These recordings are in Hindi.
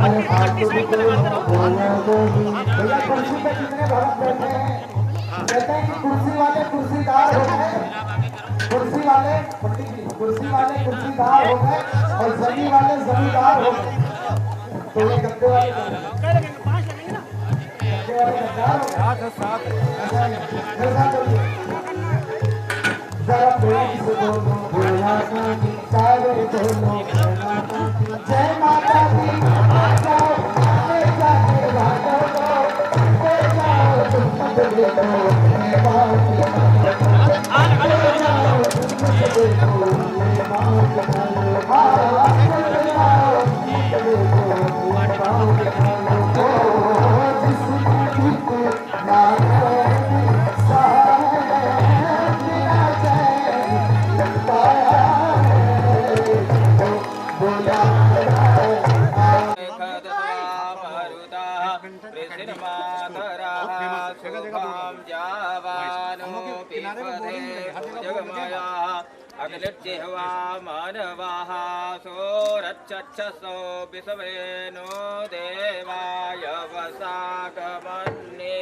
अरे फालतू भी तो भैया कुर्सी पे कितने भक्त बैठे हैं। कहते हैं कि कुर्सी वाले कुर्सीदार हो गए, कुर्सी वाले पंडित जी कुर्सी वाले कुर्सीदार हो गए और जमी वाले जमींदार हो गए। तो ये गद्दे वाले गद्दे वाले गद्दार हो गए। ऐसा करिए जरा प्रेम से बोलो भोला की सारे बोलो जय माता दी जाओ जाके भागो दो जाओ तुम देखो मैं बात जाओ तुम देखो मैं बात अग्निर्जिह्वा मानवाः सोरच्छसो विश्वेनो देवाय वसाकमन्ये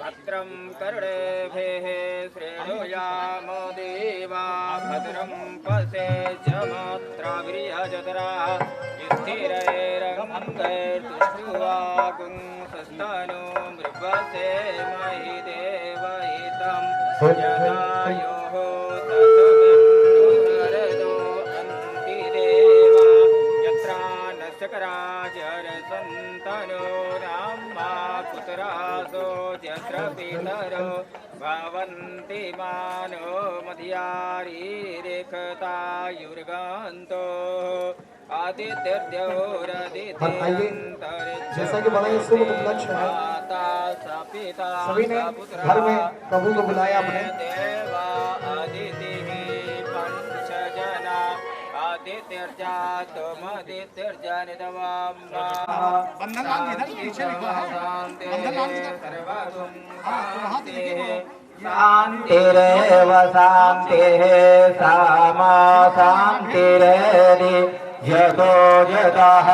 भद्रं कर्णेभिः श्रेणुयाम देवा भद्रं पश्येच्छमत्राभिर्यजत्रा स्थिरैरङ्गैर्तुष्टुवागुं सस्तानो मृगसे महि देवहितं यदायोः शकराजर संतनो रामा पुत्रासो जत्र पितरो भवन्ति मानो मध्यारी रेखतायुर्गन्तो जैसा कि बड़ा ही शुभ उपलक्ष्य है, सभी ने घर में प्रभु को बुलाया अपने। देवा अदिति पंचजना शांतिरेव शांतिः सामा शांतिरेधि यतो यतः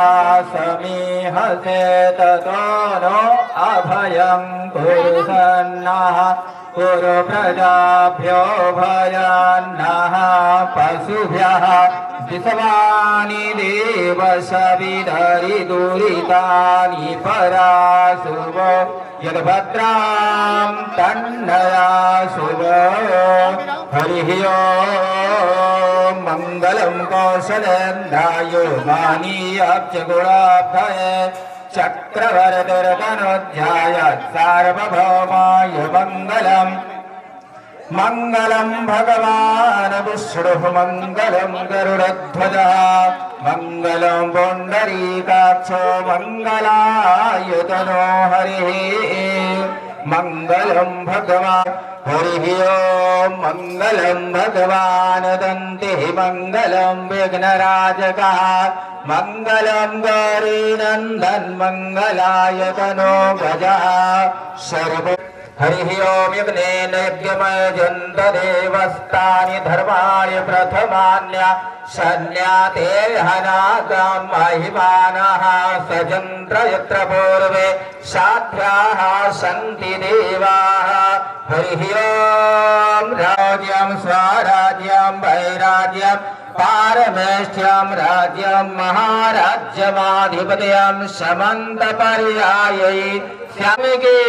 समीहसे ततो नो अभयं कुरु सन्नः कुरु प्रजाभ्यो भयान्नः पशुभ्यः विश्वानि देव सविधरि दुरितानि पराशुभो यद्भद्रां तन्नया शुभो हरिः ओम् मङ्गलं कौशलेन्द्रायो मानीयाब्जगुणाब्धये चक्रवर्तिर्धनुध्यायात् सार्वभौमाय मङ्गलम् मंगलम भगवान विष्णुः मंगलम गरुड़ध्वजः मंगलम पुंडरीकाक्षो मंगलायतनो हरिः मंगलम भगवान हरिः ओम् मंगलम भगवान दन्तिः मंगलम विघ्नराजकः मंगलम गौरीनन्दन मंगलायतनो गजः सर्व हरिः ओम् यज्ञेन यज्ञमयजन्त देवस्तानि धर्माणि प्रथमान्य सन्याते हनागां महिमानः सजन्त्र यत्र पूर्वे साध्याः सन्ति देवाः हरिः ओम् राज्यं स्वराज्यं वैराज्यं पारमेष्ठ्यं राज्यं महाराज्यमाधिपत्यं समन्तपर्यायै श्यामी की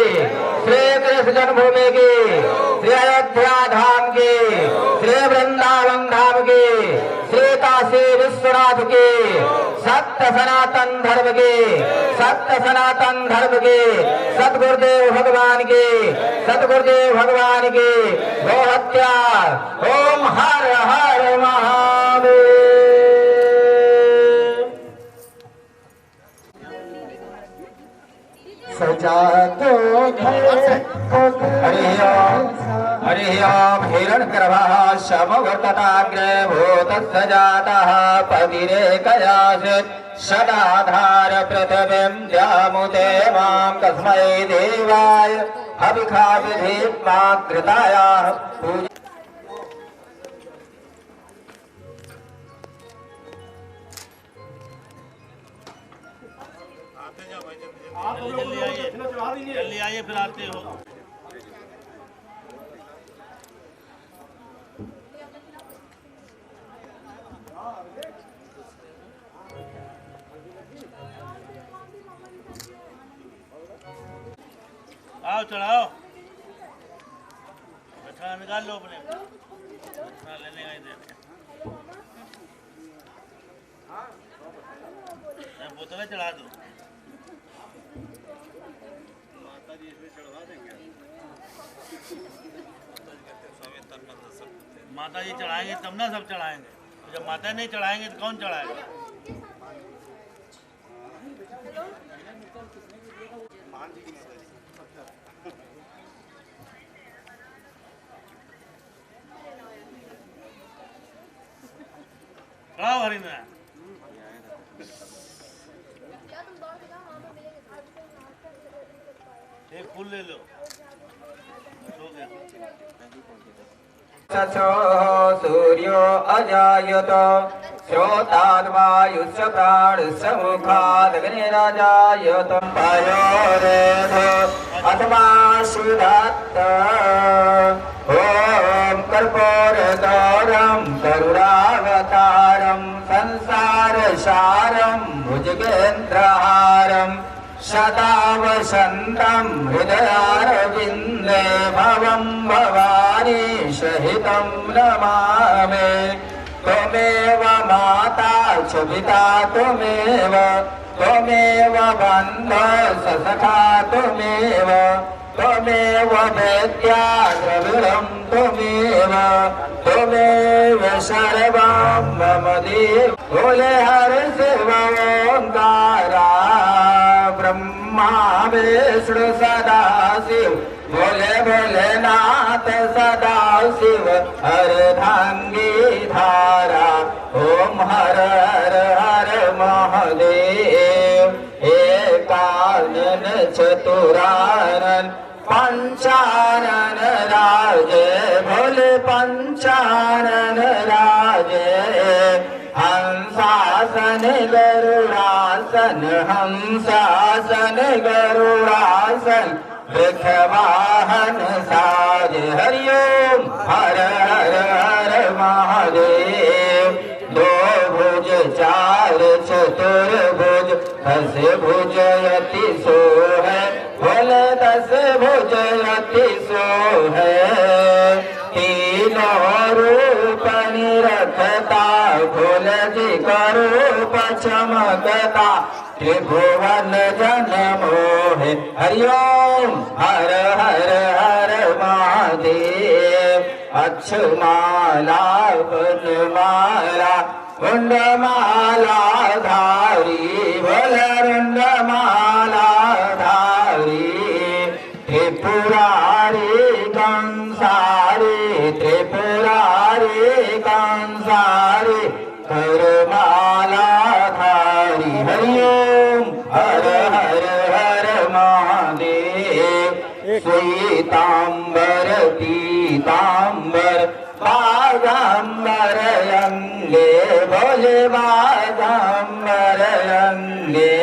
श्री कृष्ण जन्मभूमि की श्री अयोध्या धाम की श्री वृंदावन धाम की श्री काशी विश्वनाथ की सत्य सनातन धर्म की सत्य सनातन धर्म की सतगुरुदेव भगवान की सतगुरुदेव भगवान की गौ हत्या ओम हर हर महादेव। सजातो हरिः ओम् हिरण्यगर्भः समवर्तताग्रे भूतस्य जातः पतिरेकयासित् सदाधार पृथिवीं द्यामुते मां तस्मै देवाय हविषाविधिमा कृतायाः पूजा। जल्दी आइए, जल्दी आइए, फिर आते हो। आओ चढ़ाओ, बैठा निकाल लो अपने, बैठा लेने का ही दे बोतलें चढ़ा दो। माता जी इसमें चढ़वा देंगे, माता जी चढ़ाएंगे तब ना सब चढ़ाएंगे, जब माता नहीं चढ़ाएंगे तो कौन चढ़ाएगा? चढ़ाओ हरिंद्र, एक फूल ले लो, हो गया। चक्षो सूर्यो अजायत श्रोताद्वायुष्य प्राणस्य मुखादग्निरजायत पयोरेध अथवा सुदत्त ॐ कर्पूरगौरं करुणावतारं संसारसारं भुजगेन्द्रहारं सदा वसन्तं हृदयारविन्दे भवं भवानी सहितं नमामि। त्वमेव माता च पिता त्वमेव, त्वमेव बन्धुः सखा त्वमेव, त्वमेव वेद्या द्रविडं त्वमेव, त्वमेव सर्वं मम देव। बोले हर शिव ओंकारा ब्रह्मा विष्णु सदा शिव, बोले भोलेनाथ सदा शिव अर्धांगी धारा। ओम हर हर हर महादेव एकानन चतुरानन पंचानन राजे, भोले पंचानन राजे। हंसासन गरुड़ासन, हंसासन गरुड़ासन वृषवाहन साजे। हरिओम हर हर हर महादेव। दो भुज चार चतुर्भुज दस भुज यति सो है, बोले दस भुज यति सो है। तीनों रूप निरखता भोले जी का रूप चमकता त्रिभुवन जन मोहे। हरिओम हर हर हर महादेव। अक्षमाला वनमाला रुंडमाला धारी, भोले रुंडमाला धारी। त्रिपुरारी कंसारी, त्रिपुरारी कंसारी करमाला धारी। हरिओम हर हर हर महादेव। श्वेतांबर पीतांबर बागांबर अंगे, भोले बागांबर अंगे।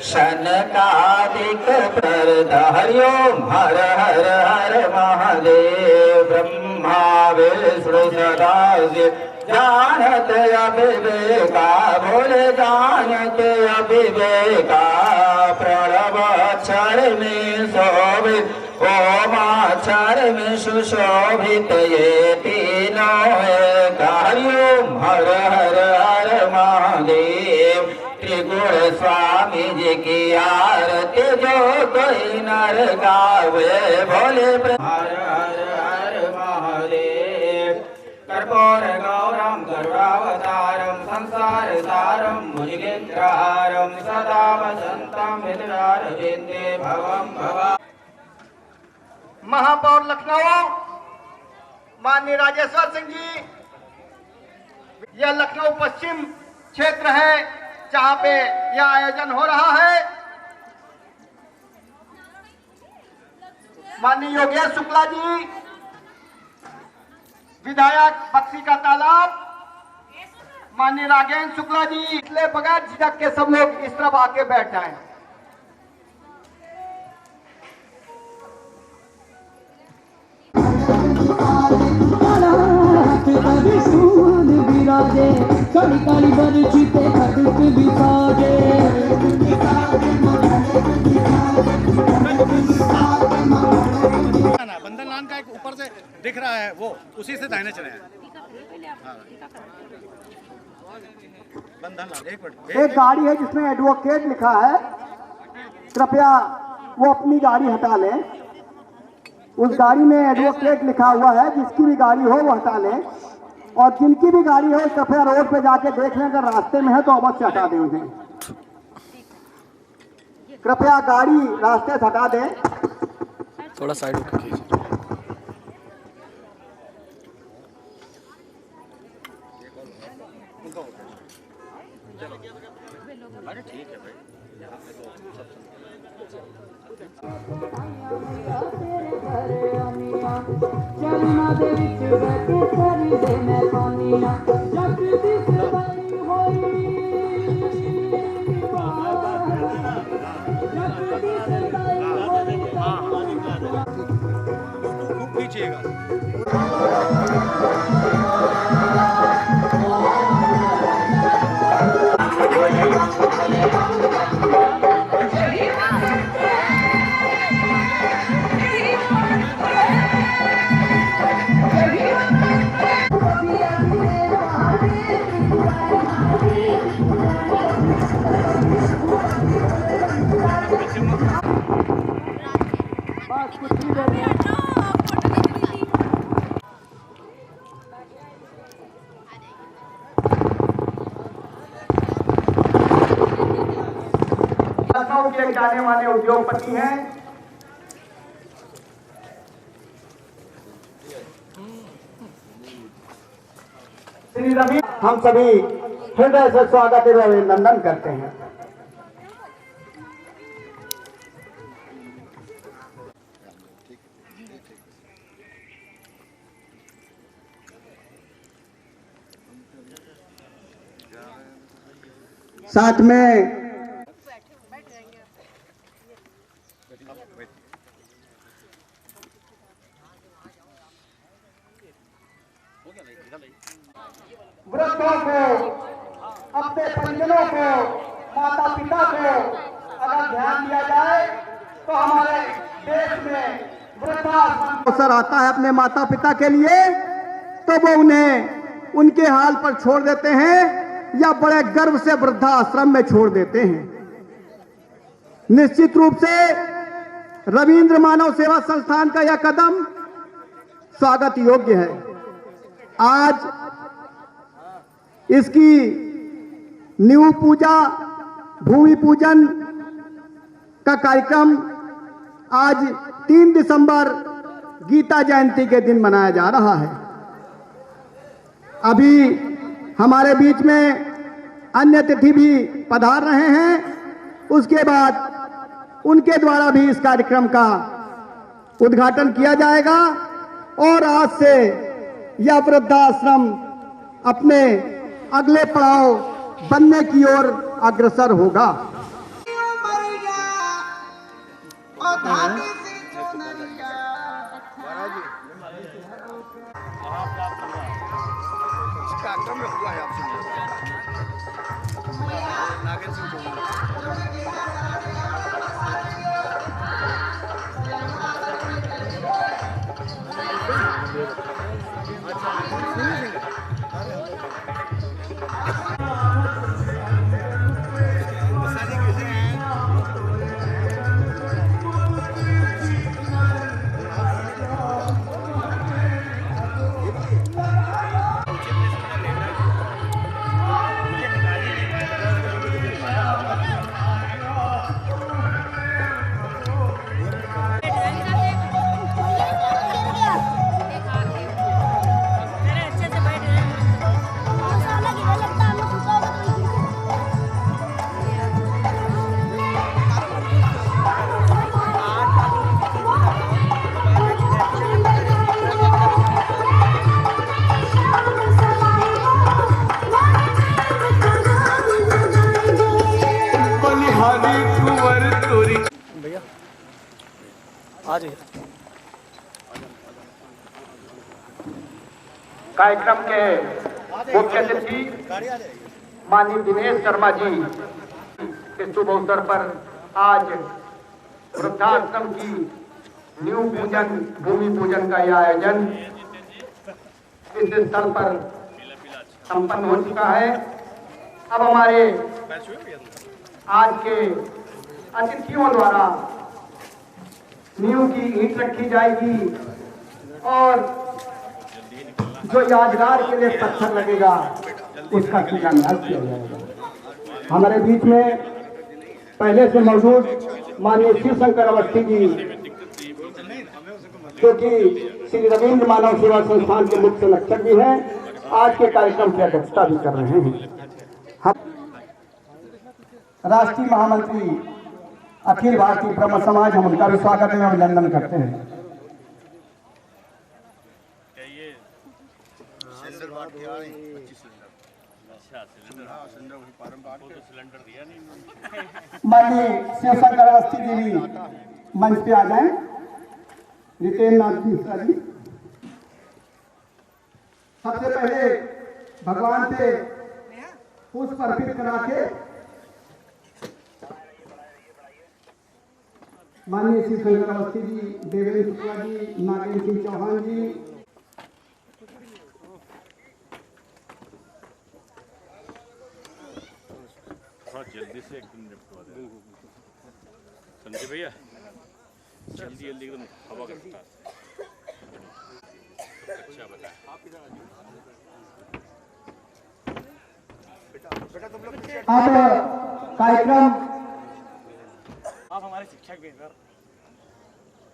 शनकादिक प्रद। हरिओम हर हर हर महादेव। ब्रह्मा विष्णु सदा शिव जानत अविवेका, भोले जानत अविवेका। प्रणवाक्षर में शोभित ओमाक्षर में सुशोभित ये तीनों एक। हरिओम हर हर हर महादेव। त्रिगुण स्वामी जी की आरती जो कोई नर गावे, भोले हर हर हर महादेव। कर्पूर गौरम करुणावतारम संसार सारम भुजगेन्द्रहारम सदा वसन्तं हृदयारविन्दे भवं भवा। महापौर लखनऊ माननीय राजेश्वर सिंह जी, यह लखनऊ पश्चिम क्षेत्र है जहां पे यह आयोजन हो रहा है। माननीय योगेश शुक्ला जी विधायक बक्सी का तालाब, माननीय राघवेंद्र शुक्ला जी, इसलिए बगैर झिझक के सब लोग इस तरफ आके बैठ जाएं। बंधन लान का एक ऊपर से दिख रहा है, वो उसी से दाहिने चले हैं। बंधन लान, एक मिनट। एक गाड़ी है जिसमें एडवोकेट लिखा है, कृपया वो अपनी गाड़ी हटा लें। उस गाड़ी में एडवोकेट लिखा हुआ है, जिसकी भी गाड़ी हो वो हटा लें, और जिनकी भी गाड़ी हो कृपया रोड पे जाके देख लें, अगर रास्ते में है तो अवश्य हटा दें उन्हें। कृपया गाड़ी रास्ते से हटा दें। थोड़ा साइड होकर खींच। अरे ठीक है भाई, यहाँ पे तो सब चलना दे विच बैठे करी दे मैं पानिया जग दी सदाई होई जग दी सदाई होई खूब खींचिएगा। लखनऊ के जाने वाले उद्योगपति हैं। श्री रवि, हम सभी हृदय से स्वागत एवं अभिनंदन करते हैं। साथ में वृद्धों को, अपने परिजनों को, माता पिता को अगर ध्यान दिया जाए तो हमारे देश में वृद्धाश्रम अवसर आता है अपने माता पिता के लिए, तो वो उन्हें उनके हाल पर छोड़ देते हैं या बड़े गर्व से वृद्धाश्रम में छोड़ देते हैं। निश्चित रूप से रविंद्र मानव सेवा संस्थान का यह कदम स्वागत योग्य है। आज इसकी नींव पूजा, भूमि पूजन का कार्यक्रम आज 3 दिसंबर गीता जयंती के दिन मनाया जा रहा है। अभी हमारे बीच में अन्य अतिथि भी पधार रहे हैं, उसके बाद उनके द्वारा भी इस कार्यक्रम का उद्घाटन किया जाएगा और आज से यह वृद्धाश्रम अपने अगले पड़ाव बनने की ओर अग्रसर होगा। कार्यक्रम रखा है आपसे नागेंद्र सिंह भैया आ जाइए। कार्यक्रम के मुख्य अतिथि माननीय दिनेश शर्मा जी के शुभ अवसर पर आज वृद्धाश्रम की न्यू पूजन भूमि पूजन का यह आयोजन इस स्थल पर संपन्न हो चुका है। अब हमारे आज के अतिथियों द्वारा नींव की ईंट रखी जाएगी और जो यादगार के लिए पत्थर लगेगा उसका शिलान्यास किया जाएगा। हमारे बीच में पहले से मौजूद माननीय शिव शंकर अवस्थी जी, जो कि श्री रविंद्र मानव सेवा संस्थान के मुख्य संरक्षक भी हैं, आज के कार्यक्रम की अध्यक्षता भी कर रहे हैं। हम राष्ट्रीय महामंत्री अखिल भारतीय ब्रह्म समाज, हम उनका भी स्वागत एवं अभिनंदन करते हैं। माननीय शिवशंकर अवस्थी जी भी मंच पे आ जाएं। रितेन्द्र नाथ मिश्रा जी, सबसे पहले भगवान से पुष्प अर्पित करा के माननीय शिवशंकर अवस्थी जी, देवेंद्र शुक्ला जी, नागेंद्र सिंह चौहान जी, जल्दी से एकदम निपटवा दे संजय भैया, जल्दी जल्दी एकदम हवा के साथ। अच्छा बता अब कार्यक्रम आप हमारे शिक्षक भी सर।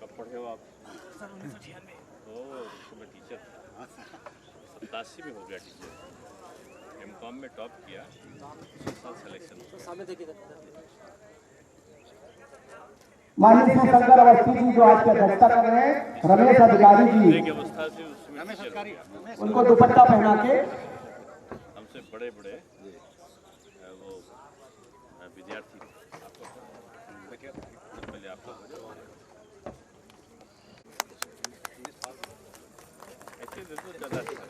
कब पढ़े हो आप? सर 1996। ओह, मैं टीचर था। 87 में हो गया टीचर। एमकॉम में टॉप किया, सिलेक्शन। माननीय शिवशंकर अवस्थी जी जो आज की अध्यक्षता कर रहे हैं, रमेश अधिकारी जी, अवस्था से उसमें उनको दुपट्टा पहना के हमसे बड़े बड़े वो विद्यार्थी पहले आपको ऐसे देखो ज़्यादा अच्छा है।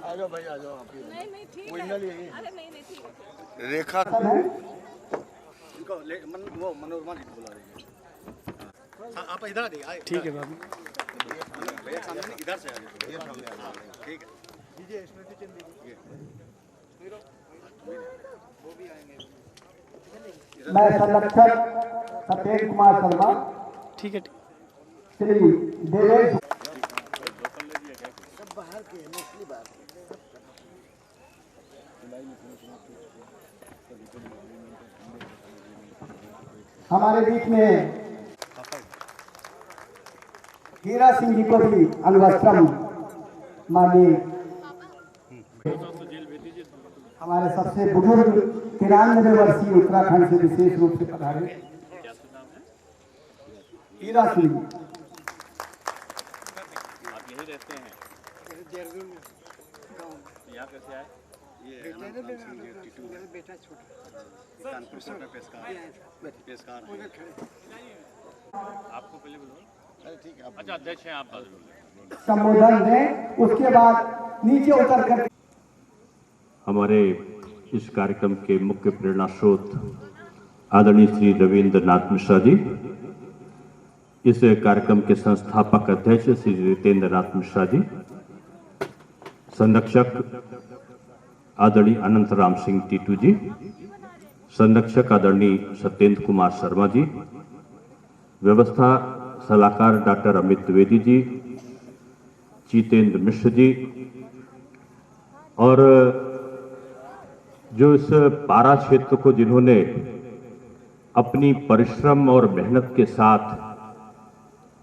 आ जाओ भाई, आ जाओ। नहीं ठीक है। अरे नहीं ठीक है। रेखा इनको वो मनोरमा जी बुला रही है। हाँ, आप इधर आ जाइए। ठीक है बाबू। भैया सामने इधर से आ जाइए। ठीक है। दीजिए स्मृति चिन्ह दीजिए। वो भी आएंगे। मैं संरक्षक सत्येंद्र कुमार शर्मा, ठीक है। श्री देवेंद्र हमारे बीच में हीरा सिंह जी को भी अंगवस्त्रम माननीय हमारे सबसे बुजुर्ग 93 वर्षीय उत्तराखंड से विशेष रूप से पधारे हीरा सिंह जी। आप यही रहते हैं? यहाँ कैसे आए? बेटा छोटा कानपुर से पेशकार आपको पहले बोलो। ठीक है। अच्छा, अध्यक्ष हैं आप? संबोधन दें, उसके बाद नीचे उतर कर हमारे इस कार्यक्रम के मुख्य प्रेरणा स्रोत आदरणीय श्री रविंद्र नाथ मिश्रा जी, इस कार्यक्रम के संस्थापक अध्यक्ष श्री रितेन्द्र नाथ मिश्रा जी, संरक्षक आदरणीय अनंत राम सिंह टीटू जी, संरक्षक आदरणीय सत्येंद्र कुमार शर्मा जी, व्यवस्था सलाहकार डॉक्टर अमित द्विवेदी जी, जीतेंद्र मिश्र जी, और जो इस पारा क्षेत्र को जिन्होंने अपनी परिश्रम और मेहनत के साथ,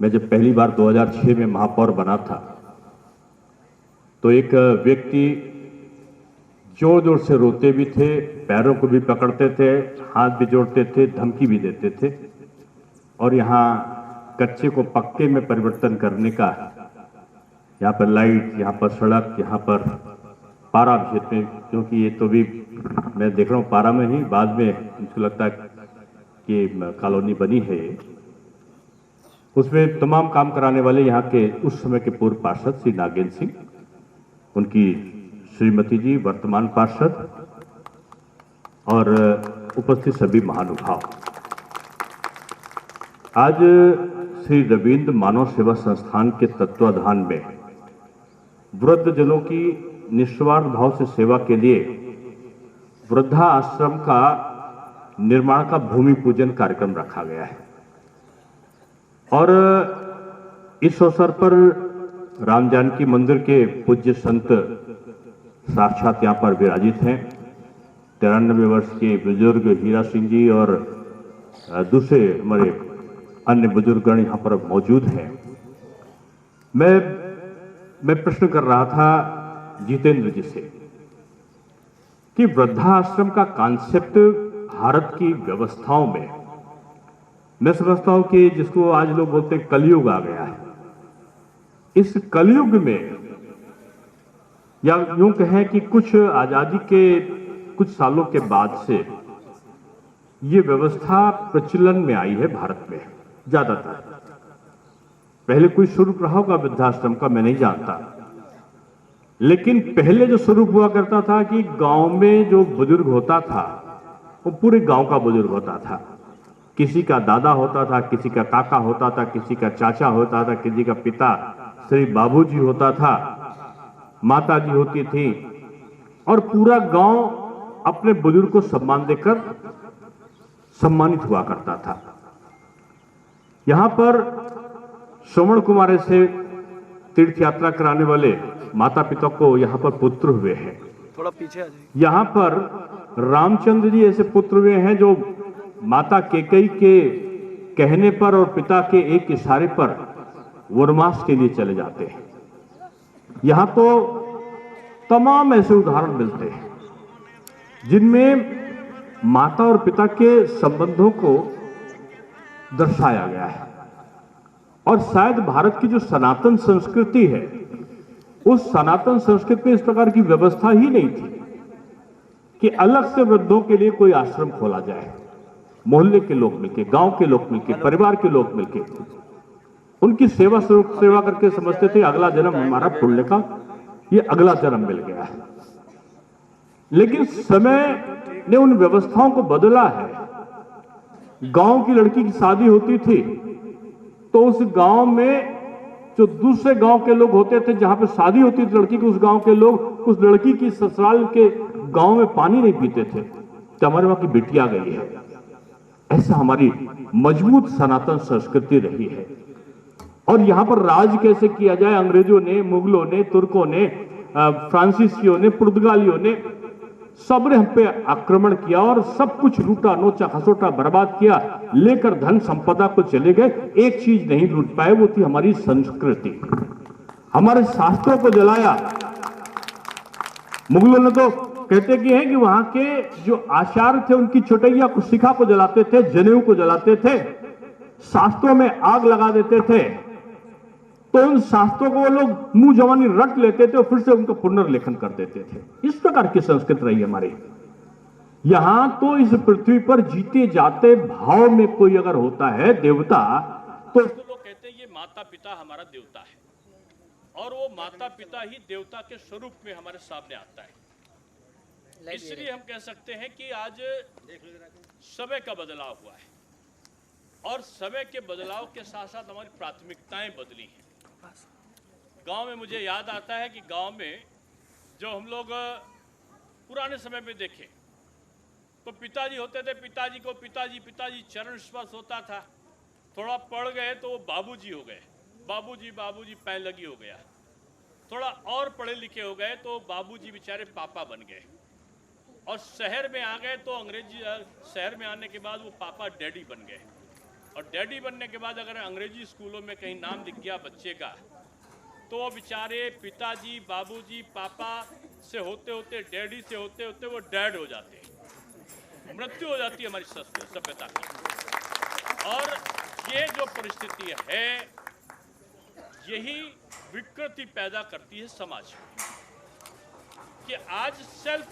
मैं जब पहली बार 2006 में महापौर बना था तो एक व्यक्ति जोर जोर से रोते भी थे, पैरों को भी पकड़ते थे, हाथ भी जोड़ते थे, धमकी भी देते थे, और यहाँ कच्चे को पक्के में परिवर्तन करने का, यहाँ पर लाइट, यहाँ पर सड़क, यहाँ पर पारा क्षेत्र में, क्योंकि ये तो भी मैं देख रहा हूँ पारा में ही, बाद में मुझको लगता है ये कॉलोनी बनी है, उसमें तमाम काम कराने वाले यहाँ के उस समय के पूर्व पार्षद श्री नागेंद्र सिंह, उनकी श्रीमती जी वर्तमान पार्षद और उपस्थित सभी महानुभाव। आज श्री रविंद्र मानव सेवा संस्थान के तत्वाधान में वृद्धजनों की निस्वार्थ भाव से सेवा के लिए वृद्धा आश्रम का निर्माण का भूमि पूजन कार्यक्रम रखा गया है और इस अवसर पर राम जानकी मंदिर के पूज्य संत साक्षात यहाँ पर विराजित हैं। 93 वर्ष के बुजुर्ग हीरा सिंह जी और दूसरे हमारे अन्य बुजुर्गगण यहाँ पर मौजूद हैं। मैं प्रश्न कर रहा था जितेंद्र जी से कि वृद्धाश्रम का कॉन्सेप्ट भारत की व्यवस्थाओं में, मैं समझता हूं कि जिसको आज लोग बोलते हैं कलयुग आ गया है। इस कलयुग में या यूं कहें कि कुछ आजादी के कुछ सालों के बाद से ये व्यवस्था प्रचलन में आई है भारत में ज्यादातर। पहले कोई स्वरूप रहा होगा वृद्धाश्रम का, मैं नहीं जानता, लेकिन पहले जो स्वरूप हुआ करता था कि गांव में जो बुजुर्ग होता था वो पूरे गांव का बुजुर्ग होता था। किसी का दादा होता था, किसी का काका होता था, किसी का चाचा होता था, किसी का पिता श्री बाबूजी होता था, माता जी होती थी और पूरा गांव अपने बुजुर्ग को सम्मान देकर सम्मानित हुआ करता था। यहां पर श्रवण कुमार से तीर्थ यात्रा कराने वाले माता पिता को यहां पर पुत्र हुए हैं। थोड़ा पीछे आ जाइए। यहां पर रामचंद्र जी ऐसे पुत्र हुए हैं जो माता कैकेयी के कहने पर और पिता के एक इशारे पर वनवास के लिए चले जाते हैं। यहां तो तमाम ऐसे उदाहरण मिलते हैं जिनमें माता और पिता के संबंधों को दर्शाया गया है और शायद भारत की जो सनातन संस्कृति है उस सनातन संस्कृति में इस प्रकार की व्यवस्था ही नहीं थी कि अलग से वृद्धों के लिए कोई आश्रम खोला जाए। मोहल्ले के लोग मिलके, गांव के लोग मिलके, परिवार के लोग मिलके उनकी सेवा करके समझते थे अगला जन्म हमारा पुण्य का ये अगला जन्म मिल गया है। लेकिन समय ने उन व्यवस्थाओं को बदला है। गांव की लड़की की शादी होती थी तो उस गांव में जो दूसरे गांव के लोग होते थे, जहां पे शादी होती थी लड़की की, उस गांव के लोग उस लड़की की ससुराल के गांव में पानी नहीं पीते थे तो हमारे वहां की बिटिया गई है। ऐसा हमारी मजबूत सनातन संस्कृति रही है। और यहां पर राज कैसे किया जाए, अंग्रेजों ने, मुगलों ने, तुर्कों ने, फ्रांसीसियों ने, पुर्तगालियों ने सबने हम पे आक्रमण किया और सब कुछ लूटा, नोचा, खसोटा, बर्बाद किया, लेकर धन संपदा को चले गए। एक चीज नहीं लूट पाए, वो थी हमारी संस्कृति। हमारे शास्त्रों को जलाया। मुगलों ने तो कहते कि हैं कि वहां के जो आचार्य थे उनकी चटैया को, शिखा को जलाते थे, जनेऊ को जलाते थे, शास्त्रों में आग लगा देते थे। तो उन शास्त्रों को वो लोग मुंह जवानी रट लेते थे और फिर से उनका पुनर्लेखन कर देते थे। इस प्रकार की संस्कृति रही हमारी। यहां तो इस पृथ्वी पर जीते जाते भाव में कोई अगर होता है देवता, तो लोग कहते हैं ये माता पिता हमारा देवता है और वो माता पिता ही देवता के स्वरूप में हमारे सामने आता है। इसलिए हम कह सकते हैं कि आज समय का बदलाव हुआ है और समय के बदलाव के साथ साथ हमारी प्राथमिकताएं बदली हैं। गांव में मुझे याद आता है कि गांव में जो हम लोग पुराने समय में देखें तो पिताजी होते थे, पिताजी चरण स्पर्श होता था। थोड़ा पढ़ गए तो वो बाबूजी हो गए, बाबूजी पैर लगी हो गया। थोड़ा और पढ़े लिखे हो गए तो बाबूजी बेचारे पापा बन गए और शहर में आ गए तो अंग्रेजी शहर में आने के बाद वो पापा डैडी बन गए और डैडी बनने के बाद अगर अंग्रेजी स्कूलों में कहीं नाम लिख गया बच्चे का तो वो बेचारे पिताजी, बाबूजी, पापा से होते होते, डैडी से होते होते वो डैड हो जाते हैं। मृत्यु हो जाती है हमारी सभ्यता की। और ये जो परिस्थिति है यही विकृति पैदा करती है समाज में कि आज सेल्फ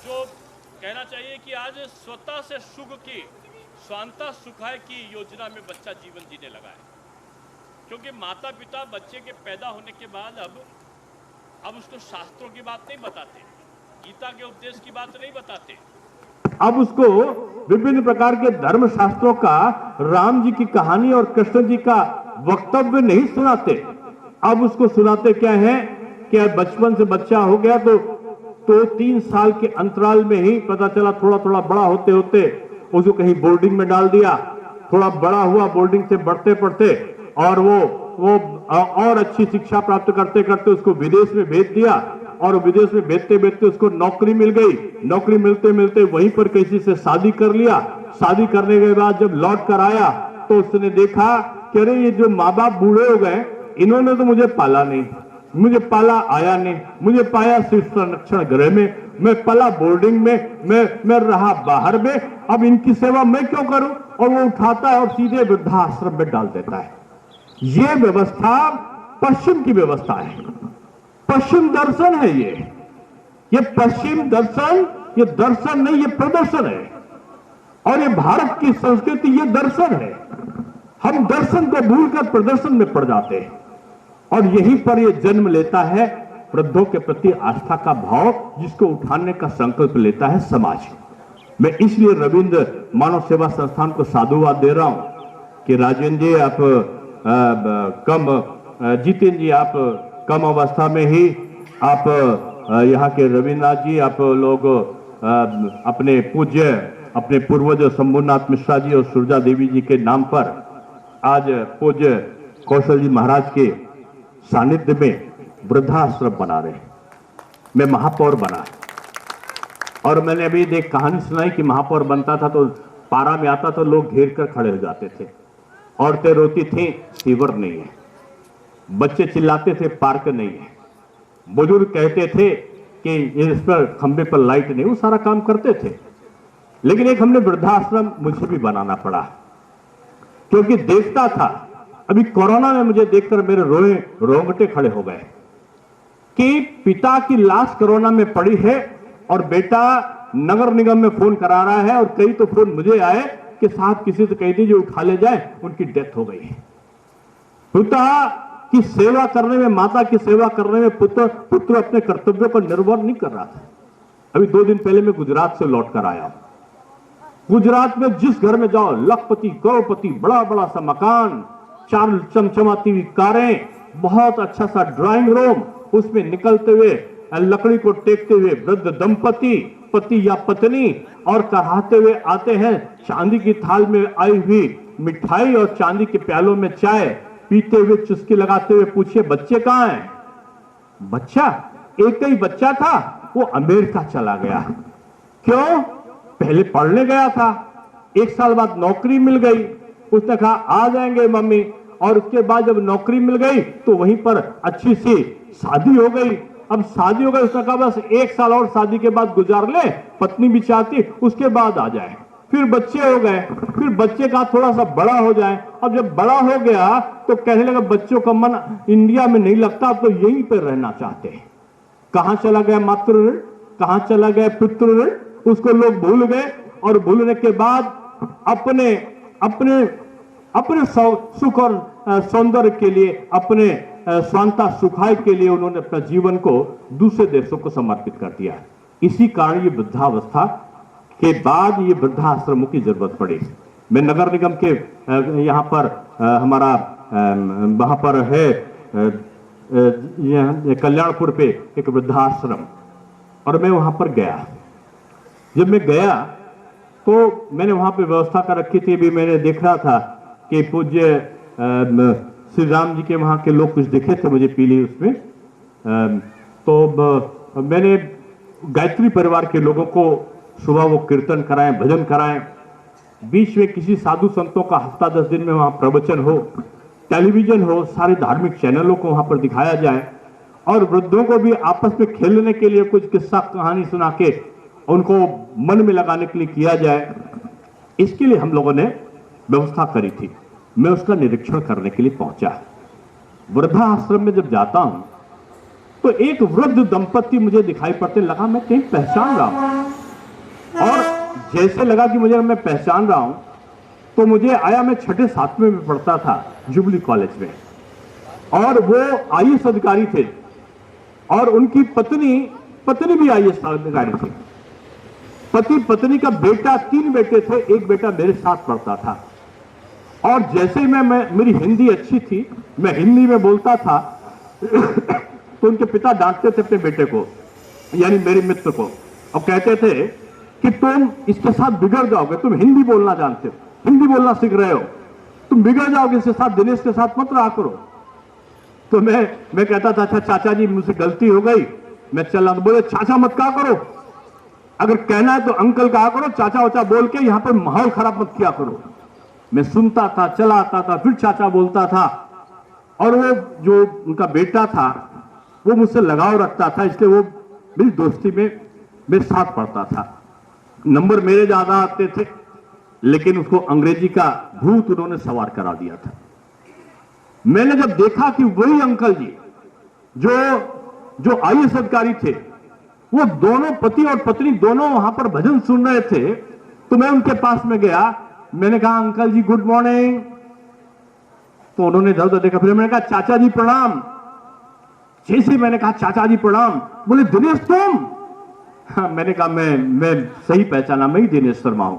जो कहना चाहिए कि आज स्वतः से सुख की स्वांता सुखाय की योजना में बच्चा जीवन जीने लगा है, क्योंकि माता पिता बच्चे के पैदा होने के बाद अब उसको शास्त्रों की बात नहीं बताते, गीता के उपदेश की बात नहीं बताते, अब उसको विभिन्न प्रकार के धर्म शास्त्रों का, राम जी की कहानी और कृष्ण जी का वक्तव्य नहीं सुनाते। अब उसको सुनाते क्या है कि बचपन से बच्चा हो गया तो 3 साल के अंतराल में ही पता चला, थोड़ा थोड़ा बड़ा होते होते उसको कहीं बोर्डिंग में डाल दिया, थोड़ा बड़ा हुआ, बोर्डिंग से बढ़ते पढ़ते और वो और अच्छी शिक्षा प्राप्त करते करते उसको विदेश में भेज दिया, और विदेश में भेजते भेजते उसको नौकरी मिल गई, नौकरी मिलते मिलते वहीं पर किसी से शादी कर लिया। शादी करने के बाद जब लौट कर आया तो उसने देखा कि अरे ये जो माँ बाप बूढ़े हो गए, इन्होंने तो मुझे पाला नहीं, मुझे पाला आया नहीं, मुझे पाया सिर्फ संरक्षण गृह में, मैं पला बोर्डिंग में, मैं रहा बाहर में, अब इनकी सेवा मैं क्यों करूं? और वो उठाता है और सीधे वृद्धाश्रम में डाल देता है। ये व्यवस्था पश्चिम की व्यवस्था है, पश्चिम दर्शन है ये पश्चिम दर्शन, ये दर्शन नहीं, ये प्रदर्शन है। और ये भारत की संस्कृति, ये दर्शन है। हम दर्शन को भूलकर प्रदर्शन में पड़ जाते हैं, और यहीं पर ये जन्म लेता है वृद्धों के प्रति आस्था का भाव, जिसको उठाने का संकल्प लेता है समाज। मैं इसलिए रविंद्र मानव सेवा संस्थान को साधुवाद दे रहा हूं कि राजेंद्र जी आप जितेंद्र जी आप कम अवस्था में ही आप यहाँ के रविन्द्रनाथ जी, आप लोग अपने पूज्य, अपने पूर्वज शंभुनाथ मिश्रा जी और सुरजा देवी जी के नाम पर आज पूज्य कौशल जी महाराज के सानिध्य में वृद्धाश्रम बना रहे। मैं महापौर बना, और मैंने अभी एक कहानी सुनाई कि महापौर बनता था तो पारा में आता तो लोग घेर कर खड़े हो जाते थे, औरतें रोती थी फीवर नहीं है, बच्चे चिल्लाते थे पार्क नहीं है, बुजुर्ग कहते थे कि इस पर खंबे पर लाइट नहीं, वो सारा काम करते थे। लेकिन एक हमने वृद्धाश्रम मुझे भी बनाना पड़ा, क्योंकि देखता था, अभी कोरोना में मुझे देखकर मेरे रोंगटे खड़े हो गए कि पिता की लाश कोरोना में पड़ी है और बेटा नगर निगम में फोन करा रहा है, और कई तो फोन मुझे आए कि साहब किसी से कह दीजिए उठा ले जाए, उनकी डेथ हो गई है। पिता की सेवा करने में, माता की सेवा करने में पुत्र अपने कर्तव्यों पर निर्भर नहीं कर रहा था। अभी 2 दिन पहले मैं गुजरात से लौट कर आया। गुजरात में जिस घर में जाओ, लखपति करोड़पति, बड़ा बड़ा सा मकान, 4 चमचमाती हुई कारें, बहुत अच्छा सा ड्राइंग रूम, उसमें निकलते हुए लकड़ी को टेकते हुए वृद्ध दंपति, पति या पत्नी, और कराहते हुए आते हैं। चांदी की थाल में आई हुई मिठाई और चांदी के प्यालों में चाय पीते हुए, चुस्की लगाते हुए पूछिए बच्चे कहां हैं? बच्चा एक ही बच्चा था, वो अमेरिका चला गया। क्यों? पहले पढ़ने गया था, 1 साल बाद नौकरी मिल गई, उसने कहा आ जाएंगे मम्मी, और उसके बाद जब नौकरी मिल गई तो वहीं पर अच्छी सी शादी हो गई। अब शादी हो गई, उसने कहा बस 1 साल और शादी के बाद गुजार ले, पत्नी भी चाहती उसके बाद आ जाए। फिर बच्चे हो गए, फिर बच्चे का थोड़ा सा बड़ा हो जाए। अब जब बड़ा हो गया तो कहने लगा बच्चों का मन इंडिया में नहीं लगता, अब तो यहीं पर रहना चाहते हैं। कहां चला गया मातृ ऋण, कहां चला गया पितृ ऋण, उसको लोग भूल गए। और भूलने के बाद अपने अपने अपने सुख और सौंदर्य के लिए, अपने स्वांता सुखाय के लिए उन्होंने अपना जीवन को दूसरे देशों को समर्पित कर दिया। इसी कारण ये वृद्धावस्था के बाद ये वृद्धाश्रमों की जरूरत पड़ी। मैं नगर निगम के यहाँ पर हमारा वहां पर है कल्याणपुर पे एक वृद्धाश्रम, और मैं वहां पर गया। जब मैं गया तो मैंने वहां पे व्यवस्था कर रखी थी। अभी मैंने देख रहा था कि पूज्य श्री राम जी के वहां के लोग कुछ दिखे थे मुझे पीली उसमें, तो मैंने गायत्री परिवार के लोगों को सुबह वो कीर्तन कराएं, भजन कराएं, बीच में किसी साधु संतों का हफ्ता 10 दिन में वहां प्रवचन हो, टेलीविजन हो, सारे धार्मिक चैनलों को वहां पर दिखाया जाए, और वृद्धों को भी आपस में खेलने के लिए कुछ किस्सा कहानी सुना के उनको मन में लगाने के लिए किया जाए। इसके लिए हम लोगों ने व्यवस्था करी थी। मैं उसका निरीक्षण करने के लिए पहुंचा। वृद्धाश्रम में जब जाता हूं तो एक वृद्ध दंपति मुझे दिखाई पड़ते, लगा मैं कहीं पहचान रहा हूं। जैसे लगा कि मुझे मैं पहचान रहा हूं, तो मुझे आया, मैं 6-7वें में पढ़ता था जुबली कॉलेज में, और वो आईएएस अधिकारी थे और उनकी पत्नी भी आईएएस अधिकारी थी। पति पत्नी का बेटा, 3 बेटे थे, एक बेटा मेरे साथ पढ़ता था। और जैसे ही मैं मेरी हिंदी अच्छी थी, मैं हिंदी में बोलता था तो उनके पिता डांटते थे अपने बेटे को, यानी मेरे मित्र को, और कहते थे कि तुम इसके साथ बिगड़ जाओगे, तुम हिंदी बोलना जानते हो, हिंदी बोलना सीख रहे हो, तुम बिगड़ जाओगे, इसके साथ, दिनेश के साथ मत रहा करो। तो मैं कहता था, अच्छा चाचा जी मुझसे गलती हो गई, मैं चला। तो बोले चाचा मत कहा करो, अगर कहना है तो अंकल कहा करो, चाचा वाचा बोल के यहां पर माहौल खराब मत किया करो। मैं सुनता था, चला आता था, फिर चाचा बोलता था। और वो जो उनका बेटा था वो मुझसे लगाव रखता था, इसलिए वो मेरी दोस्ती में मेरे साथ पढ़ता था। नंबर मेरे ज्यादा आते थे, लेकिन उसको अंग्रेजी का भूत उन्होंने सवार करा दिया था। मैंने जब देखा कि वही अंकल जी जो आईएएस अधिकारी थे, वो दोनों पति और पत्नी दोनों वहां पर भजन सुन रहे थे, तो मैं उनके पास में गया। मैंने कहा अंकल जी गुड मॉर्निंग। तो उन्होंने इधर उधर देखा, फिर मैंने कहा चाचा जी प्रणाम। जैसे मैंने कहा चाचा जी प्रणाम, बोले दिनेश तुम? हाँ, मैंने कहा मैं सही पहचाना, मैं ही दिनेश शर्मा हूं।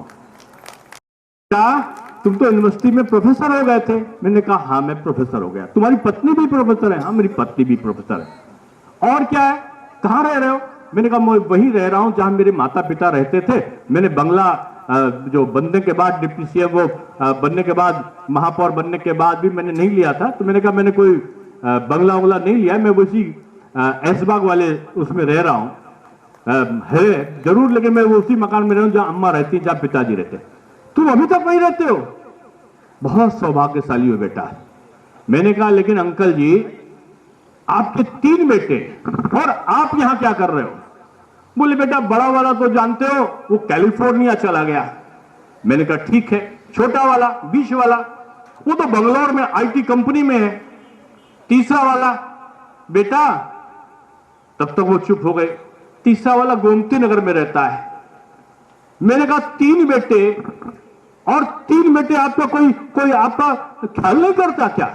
क्या तुम तो यूनिवर्सिटी में प्रोफेसर हो गए थे? मैंने कहा हाँ मैं प्रोफेसर हो गया। तुम्हारी पत्नी भी प्रोफेसर है? हाँ मेरी पत्नी भी प्रोफेसर है। और क्या है, कहां रह रहे हो? मैंने कहा मैं वहीं रह रहा हूं जहां मेरे माता पिता रहते थे। मैंने बंगला जो बनने के बाद, डिप्टी सीएम वो बनने के बाद, महापौर बनने के बाद भी मैंने नहीं लिया था। तो मैंने कहा मैंने कोई बंगला वंगला नहीं लिया, मैं उसी ऐसबाग वाले उसमें रह रहा हूं। है जरूर, लेकिन मैं वो उसी मकान में रह रहा हूं जहां अम्मा रहती, जहां पिताजी रहते। तुम अभी तक वहीं रहते हो? बहुत सौभाग्यशाली हो बेटा। मैंने कहा लेकिन अंकल जी आपके 3 बेटे और आप यहां क्या कर रहे हो? बोले बेटा बड़ा वाला तो जानते हो, वो कैलिफोर्निया चला गया। मैंने कहा ठीक है, छोटा वाला, बीच वाला, वो तो बंगलौर में आईटी कंपनी में है। तीसरा वाला बेटा, तब तक वो चुप हो गए। तीसरा वाला गोमती नगर में रहता है। मैंने कहा 3 बेटे और 3 बेटे, आपका कोई आपका ख्याल नहीं करता क्या?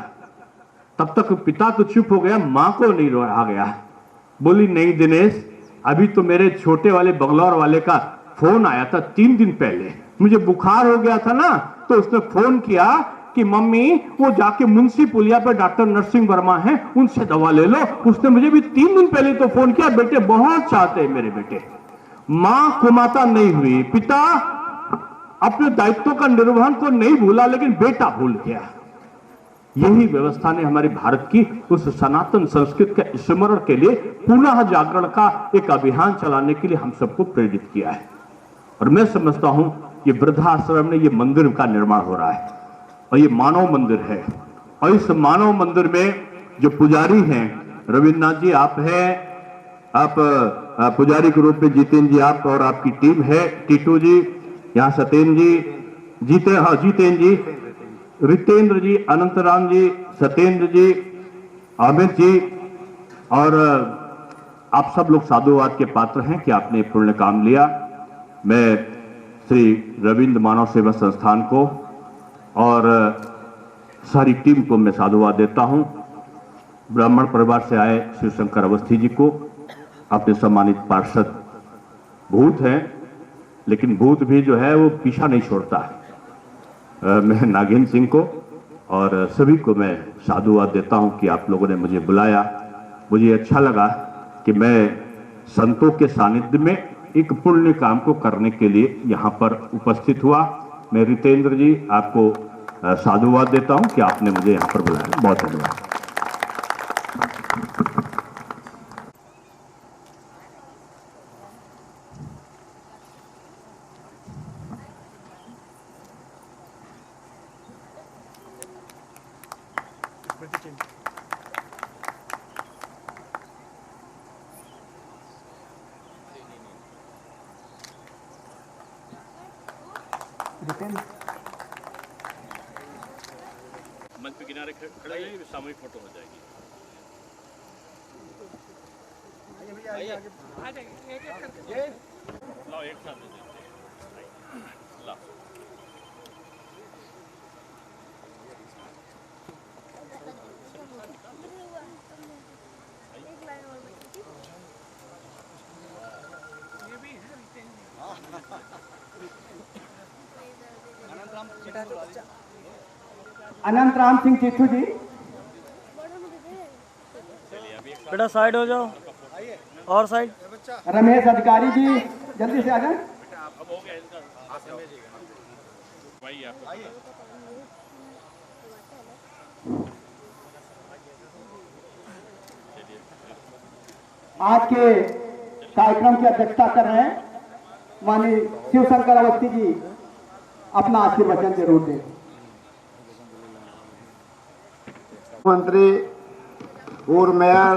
तब तक पिता तो चुप हो गया, मां को नहीं रहा गया। बोली नहीं दिनेश, अभी तो मेरे छोटे वाले बंगलौर वाले का फोन आया था 3 दिन पहले, मुझे बुखार हो गया था ना, तो उसने फोन किया कि मम्मी वो जाके मुंशी पुलिया पे डॉक्टर नरसिंह वर्मा है, उनसे दवा ले लो। उसने मुझे भी 3 दिन पहले तो फोन किया। बेटे बहुत चाहते हैं मेरे बेटे। मां कुमाता नहीं हुई, पिता अपने दायित्व का निर्वहन तो नहीं भूला, लेकिन बेटा भूल गया। यही व्यवस्था ने हमारे भारत की उस सनातन संस्कृति के स्मरण के लिए पुनः जागरण का एक अभियान चलाने के लिए हम सबको प्रेरित किया है। और मैं समझता हूं ये वृद्धाश्रम में ये मंदिर का निर्माण हो रहा है, और ये मानव मंदिर है। और इस मानव मंदिर में जो पुजारी हैं, रविन्द्रनाथ जी आप हैं, आप पुजारी के रूप में जितेंद्र जी आप और आपकी टीम है, टीटू जी, यहाँ सत्येंद्र जी, जितेंद्र जी, रितेंद्र जी, अनंतराम जी, सत्येंद्र जी, अमित जी, और आप सब लोग साधुवाद के पात्र हैं कि आपने पुण्य काम लिया। मैं श्री रविंद्र मानव सेवा संस्थान को और सारी टीम को मैं साधुवाद देता हूं। ब्राह्मण परिवार से आए श्री शंकर अवस्थी जी को, अपने सम्मानित पार्षद भूत हैं, लेकिन भूत भी जो है वो पीछा नहीं छोड़ता है। मैं नागेंद्र सिंह को और सभी को मैं साधुवाद देता हूं कि आप लोगों ने मुझे बुलाया। मुझे अच्छा लगा कि मैं संतों के सानिध्य में एक पुण्य काम को करने के लिए यहां पर उपस्थित हुआ। मैं रितेंद्र जी आपको साधुवाद देता हूं कि आपने मुझे यहां पर बुलाया। बहुत धन्यवाद। मंच पे किनारे खड़े रहिए, सामूहिक फोटो हो जाएगी। लाओ एक साथ दे दीजिए। अनंत राम सिंह चिट्ठू जी, बेटा साइड हो जाओ, और साइड। रमेश अधिकारी जी जल्दी से आ जाए। आज के कार्यक्रम की अध्यक्षता कर रहे हैं माननीय शिवशंकर अवस्थी जी, अपना आशीर्वचन जरूर दें। मंत्री, पूर्व मेयर,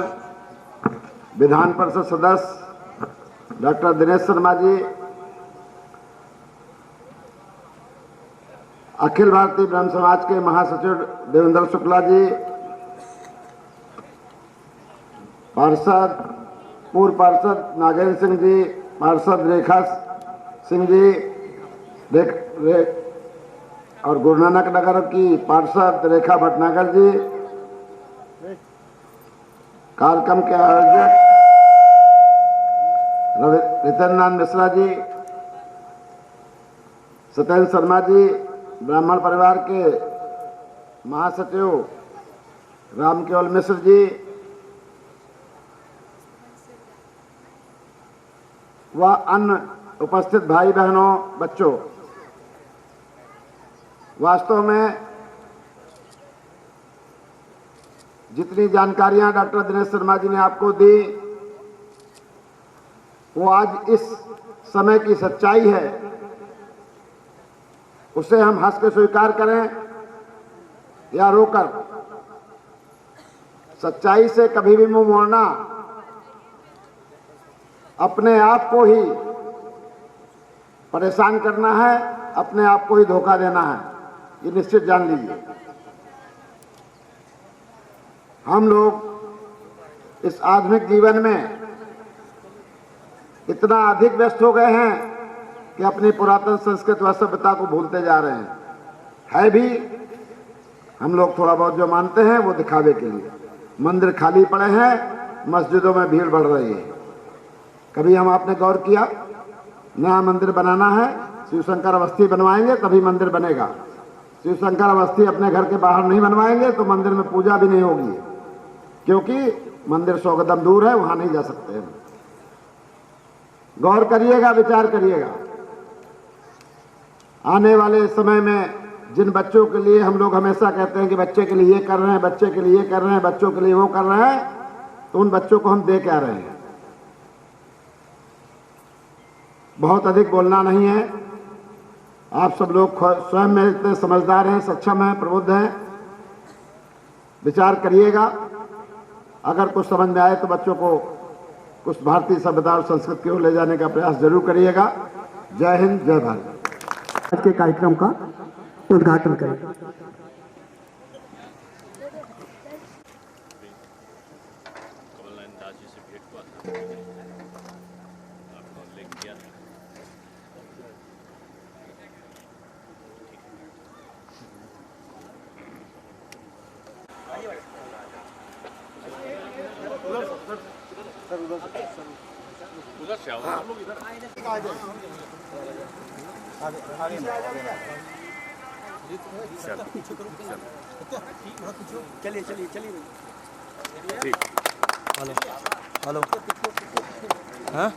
विधान परिषद सदस्य डॉक्टर दिनेश शर्मा जी, अखिल भारतीय ब्रह्म समाज के महासचिव देवेंद्र शुक्ला जी, पार्षद पूर्व पार्षद नागेंद्र सिंह जी, पार्षद रेखा सिंह जी, और गुरु नानक नगर की पार्षद रेखा भटनागर जी, कार्यक्रम के आयोजक रितनलाल मिश्रा जी, सत्येंद्र शर्मा जी, ब्राह्मण परिवार के महासचिव रामकेवल मिश्र जी, व अन्य उपस्थित भाई बहनों, बच्चों, वास्तव में जितनी जानकारियां डॉक्टर दिनेश शर्मा जी ने आपको दी, वो आज इस समय की सच्चाई है, उसे हम हंस के स्वीकार करें या रोकर। सच्चाई से कभी भी मुंह मोड़ना अपने आप को ही परेशान करना है, अपने आप को ही धोखा देना है, ये निश्चित जान लीजिए। हम लोग इस आधुनिक जीवन में इतना अधिक व्यस्त हो गए हैं कि अपनी पुरातन संस्कृति व सभ्यता को भूलते जा रहे हैं। है भी हम लोग थोड़ा बहुत जो मानते हैं वो दिखावे के लिए। मंदिर खाली पड़े हैं, मस्जिदों में भीड़ बढ़ रही है। कभी हम आपने गौर किया, नया मंदिर बनाना है, शिवशंकर अवस्थी बनवाएंगे तभी मंदिर बनेगा। शिवशंकर अवस्थी अपने घर के बाहर नहीं बनवाएंगे तो मंदिर में पूजा भी नहीं होगी, क्योंकि मंदिर 100 कदम दूर है, वहां नहीं जा सकते हैं। गौर करिएगा, विचार करिएगा। आने वाले समय में जिन बच्चों के लिए हम लोग हमेशा कहते हैं कि बच्चे के लिए ये कर रहे हैं, बच्चे के लिए ये कर रहे हैं, बच्चों के लिए वो कर रहे हैं, तो उन बच्चों को हम दे क्या रहे हैं। बहुत अधिक बोलना नहीं है। आप सब लोग स्वयं में इतने समझदार हैं, सक्षम हैं, प्रबुद्ध हैं। विचार करिएगा। अगर कुछ समझ में आए तो बच्चों को कुछ भारतीय सभ्यता और संस्कृति की ओर ले जाने का प्रयास जरूर करिएगा। जय हिंद, जय भारत। आज के कार्यक्रम का उद्घाटन करें। कमलनाथ दास जी से भेंट हुआ था, आपने उल्लेख किया था। उधर से आओ, हम लोग इधर चलिए चलिए चलिए। ठीक। हेलो हेलो, हाँ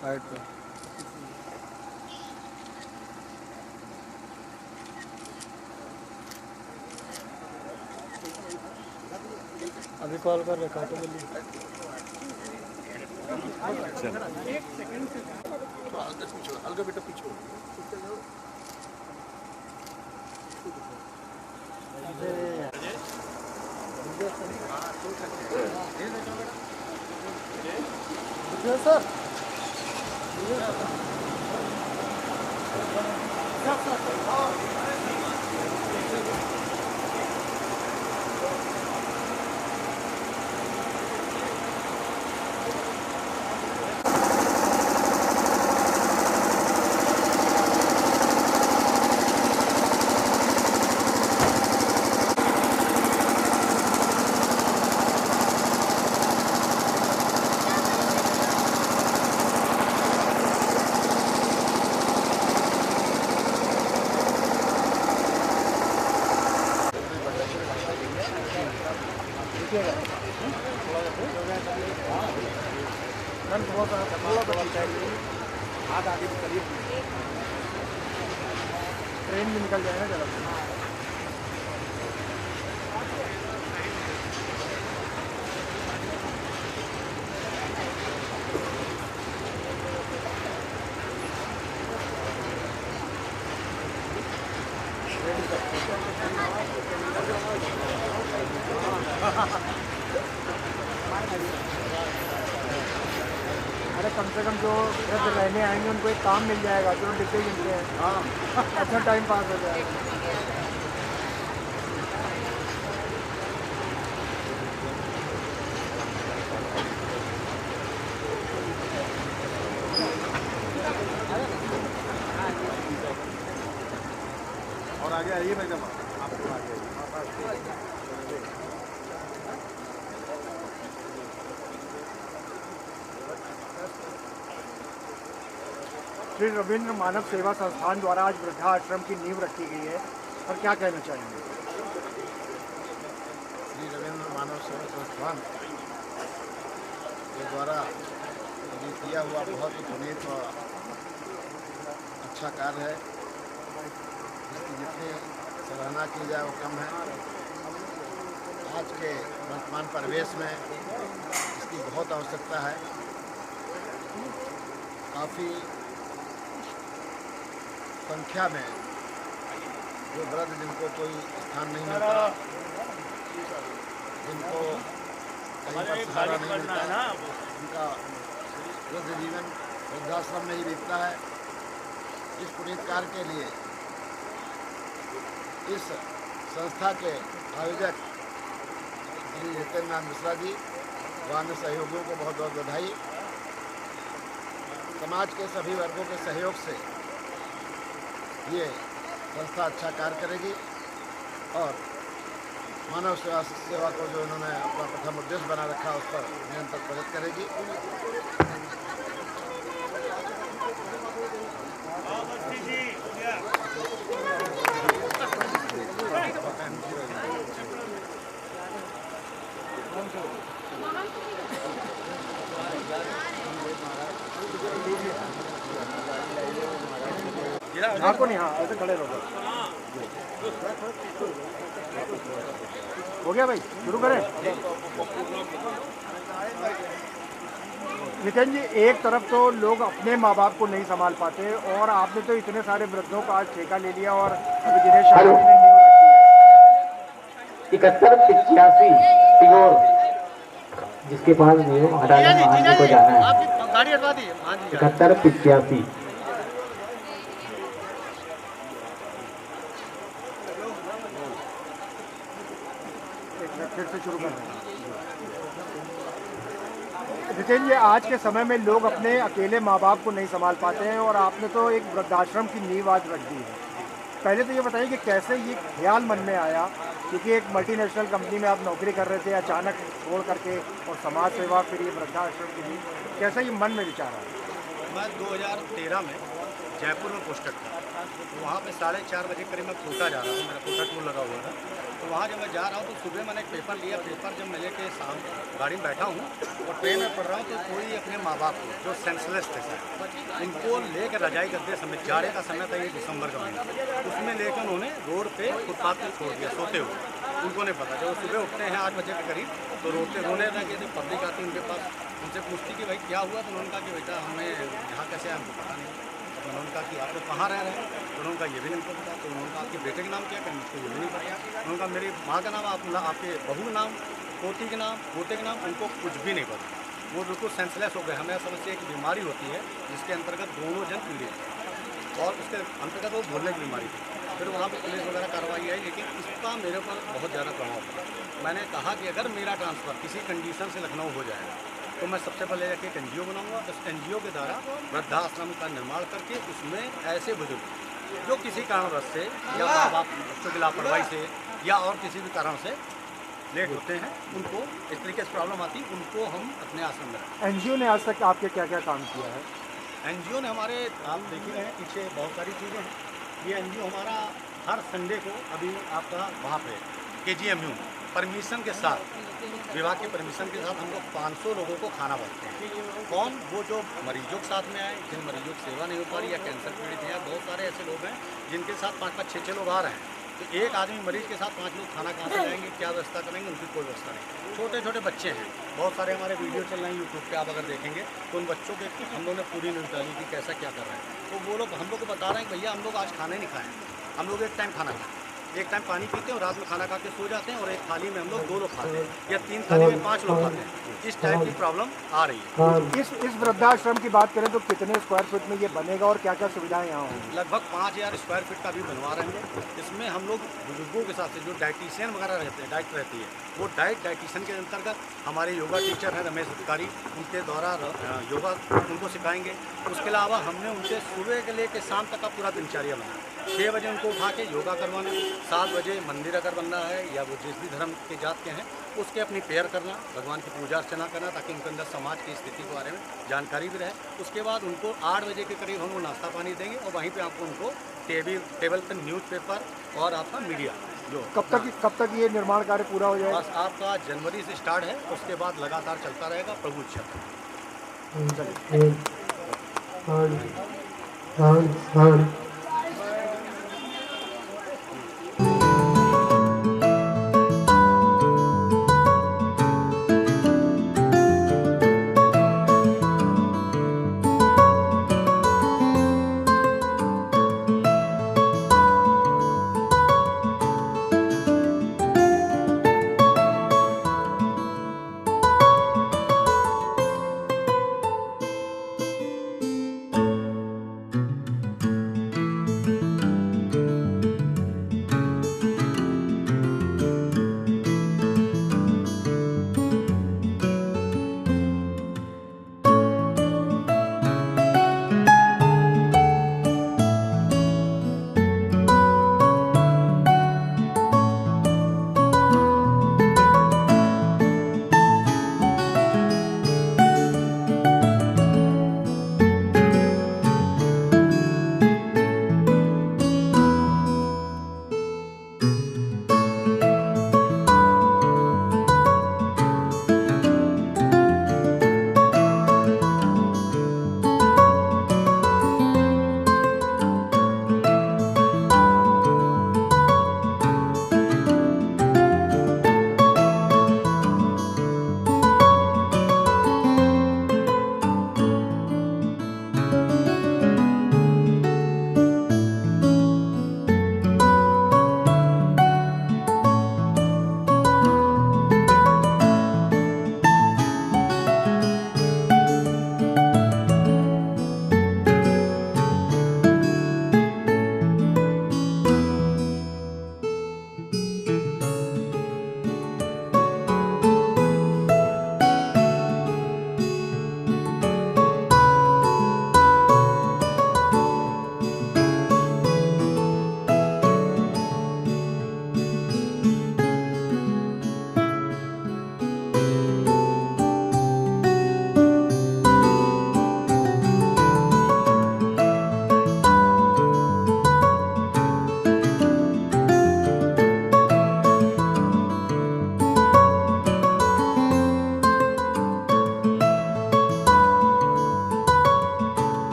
साइड पे। अभी कॉल कर रखा तो बोलिए। हल्का बेटा पीछे सर हाथ आगे भी करिए, ट्रेन भी निकल जाएगा जरा। अरे कम से कम जो रहने आएंगे उनको एक काम मिल जाएगा, जो डिब्बे मिलते हैं। हाँ, अच्छा टाइम पास हो जाएगा। और आगे आइए मैडम, आपको आगे श्री रविंद्र मानव सेवा संस्थान द्वारा आज वृद्धाश्रम की नींव रखी गई है, और क्या कहना चाहेंगे? श्री रविंद्र मानव सेवा संस्थान के द्वारा ये किया हुआ बहुत ही पुनीत और अच्छा कार्य है, जिसकी जितनी सराहना की जाए वो कम है। आज के वर्तमान परिवेश में इसकी बहुत आवश्यकता है। काफ़ी संख्या में जो वृद्ध जिनको कोई स्थान नहीं मिलता, जिनको कहीं पर सहारा नहीं मिलता, उनका वृद्ध जीवन वृद्धाश्रम में ही बीतता है। इस पुनीत कार्य के लिए इस संस्था के आयोजक श्री जितेंद्र नाथ मिश्रा जी व अन्य सहयोगियों को बहुत बहुत बधाई। समाज के सभी वर्गों के सहयोग से ये संस्था अच्छा कार्य करेगी और मानव सेवा को जो इन्होंने अपना प्रथम उद्देश्य बना रखा उस पर निरंतर प्रगति करेगी। आपको नहीं, हाँ ऐसे खड़े रहो। हो गया भाई, शुरू करें। नितिन जी, एक तरफ तो लोग अपने माँ बाप को नहीं संभाल पाते, और आपने तो इतने सारे वृद्धों का आज ठेका ले लिया, और अभी दिनेश शाह ने नींव रख दी है। 7185 जिसके पास नींव हटाने को जाना है, गाड़ी हटवा दी। 7185। फिर से शुरू कर रहे हैं। नितिन जी, आज के समय में लोग अपने अकेले माँ बाप को नहीं संभाल पाते हैं, और आपने तो एक वृद्धाश्रम की नींव आज रख दी है। पहले तो ये बताइए कि कैसे ये ख्याल मन में आया, क्योंकि एक मल्टीनेशनल कंपनी में आप नौकरी कर रहे थे, अचानक छोड़ करके, और समाज सेवा, फिर ये वृद्धाश्रम की नींव, कैसे ये मन में विचार आया? मैं 2013 में जयपुर में पोस्टेड था, तो वहाँ पे 4:30 बजे करीब मैं कोटा जा रहा था, मेरा कोटा टूर लगा हुआ था। तो वहाँ जब मैं जा रहा हूँ तो सुबह मैंने एक पेपर लिया, पेपर जब मैं लेके शाम गाड़ी में बैठा हूँ और ट्रेन में पढ़ रहा हूँ, तो कोई अपने माँ बाप को जो सेंसलेस थे सर, उनको लेकर रजाई करते समय, जाड़े का समय था, ये दिसंबर का महीना, उसमें लेकर उन्होंने रोड पे फुटपाथ पर छोड़ दिया सोते हुए। उनको नहीं पता, जब वो सुबह उठते हैं 8 बजे के करीब, तो रोने लगे थे। पब्लिक आती उनके पास, उनसे पूछती कि भाई क्या हुआ, तो उन्होंने कहा कि बेटा हमें यहाँ कैसे हमको पता नहीं। तो उन्होंने कहा कि आप लोग कहाँ रह रहे हैं, तो उन्होंने कहा ये भी नहीं पता। तो उन्होंने कहा आपके बेटे का नाम क्या है, मुझको ये भी नहीं पता। उन्होंने कहा मेरी माँ का नाम, आपके बहू का नाम, पोती के नाम, पोते के नाम, उनको कुछ भी नहीं पता। वो बिल्कुल सेंसलेस हो गए। हमें समझते एक बीमारी होती है जिसके अंतर्गत दोनों जन पीड़ित, और उसके अंतर्गत वो भूलने की बीमारी थी। फिर वहाँ पर पुलिस वगैरह कार्रवाई आई, लेकिन इसका मेरे ऊपर बहुत ज़्यादा प्रभाव पड़ा। मैंने कहा कि अगर मेरा ट्रांसफ़र किसी कंडीशन से लखनऊ हो जाएगा, तो मैं सबसे पहले जाके एक NGO बनाऊंगा। उस NGO के द्वारा वृद्धाश्रम का निर्माण करके उसमें ऐसे बुजुर्ग जो किसी कारणवश से, या माँ बाप बच्चों की लापरवाही से, या और किसी भी कारण से लेट होते हैं, उनको इस तरीके से प्रॉब्लम आती, उनको हम अपने आश्रम में रखें। NGO ने आज तक आपके क्या क्या काम किया है? NGO ने हमारे, आप देखिए हैं पीछे बहुत सारी चीज़ें हैं। ये NGO हमारा हर संडे को, अभी आपका वहाँ पे KGMU परमिशन के साथ, विभाग के परमिशन के साथ हम लोग 500 लोगों को खाना बांटते हैं। कौन? वो जो मरीजों के साथ में आए, जिन मरीजों की सेवा नहीं हो पा रही या कैंसर पीड़ित हैं, या बहुत सारे ऐसे लोग हैं जिनके साथ 5-5, 6-6 लोग आ रहे हैं। तो एक आदमी मरीज के साथ 5 लोग खाना कहाँ से लाएंगे, क्या व्यवस्था करेंगे? उनकी कोई व्यवस्था नहीं। छोटे छोटे बच्चे हैं, बहुत सारे हमारे वीडियो चल रहे हैं यूट्यूब पे, आप अगर देखेंगे तो उन बच्चों के हम लोगों ने पूरी न्यूज़ डाली कि कैसा क्या कर रहे हैं। तो वो लोग हम लोग को बता रहे हैं कि भैया हम लोग आज खाना नहीं खाएं, हम लोग एक टाइम खाना खाएं, एक टाइम पानी पीते हैं और रात में खाना खा के सो जाते हैं, और एक थाली में हम लोग 2 लोग खाते हैं या 3 थाली में 5 लोग खाते हैं। इस टाइप की प्रॉब्लम आ रही है। इस वृद्धाश्रम की बात करें तो कितने स्क्वायर फीट में ये बनेगा और क्या क्या सुविधाएं यहाँ होंगी? लगभग 5000 स्क्वायर फीट का भी बनवा रहे हैं। इसमें हम लोग बुजुर्गों के साथ से जो डाइटिशियन वगैरह रहते हैं, डाइट रहती है, वो डाइटिशियन के अंतर्गत हमारे योगा टीचर हैं रमेश अधिकारी, उनके द्वारा योगा उनको सिखाएंगे। उसके अलावा हमने उनसे सुबह के लेकर शाम तक का पूरा दिनचर्या बनाया। 6 बजे उनको उठा के योगा करवाना, 7 बजे मंदिर अगर बनना है या वो जिस भी धर्म के जात के हैं उसके अपनी प्रेयर करना, भगवान की पूजा अर्चना करना, ताकि उनके अंदर समाज की स्थिति के बारे में जानकारी भी रहे। उसके बाद उनको 8 बजे के करीब हम नाश्ता पानी देंगे, और वहीं पे आपको उनको टेबल पर न्यूज़पेपर और आपका मीडिया जो कब तक ये निर्माण कार्य पूरा हो जाएगा? बस आपका जनवरी से स्टार्ट है, उसके बाद लगातार चलता रहेगा, प्रभु इच्छा।